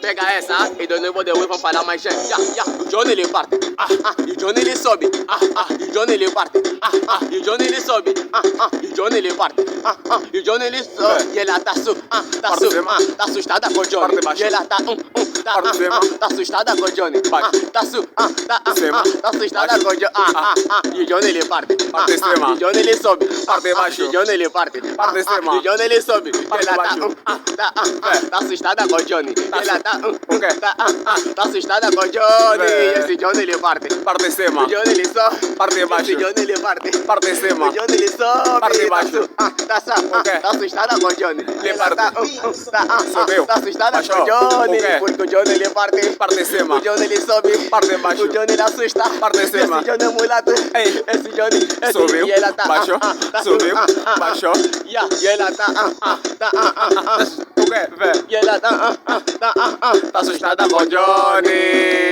Pega essa e dois noivos de Will vão falar mais gente. O Johnny ele parte. E o Johnny ele sobe. E o Johnny ele parte. E o Johnny ele sobe. E o Johnny ele parte. E o Johnny ele sobe. E ela tá assustada com o Johnny. E ela tá assustada com o Johnny. Tá assustada com o Johnny. E o Johnny ele parte. Parte extrema. E o Johnny ele sobe. Parte baixo. E o Johnny ele parte. Parte extrema. E o Johnny ele sobe. Parte Ela baixo. tá assustada com o Johnny. Ela tá assustada com o Johnny. Vé. Esse Johnny ele parte. Parte extrema. O Johnny ele sobe. Parte baixo. Esse Johnny ele parte. Parte extrema. O Johnny ele sobe. Parte baixo. Tá assustada com o Johnny. Ela tá Subiu. assustada Baixou. com o Johnny. O quê? Porque o Johnny ele parte. Parte extrema. O Johnny ele sobe. Parte baixo. O Johnny ele assusta. Parte extrema. Esse Johnny é mulato. Ei. Esse Johnny. Subiu. E ela tá. Baixou. Subiu. Baixou. E ela tá. O quê, velho? E ela tá assustada com o Johnny.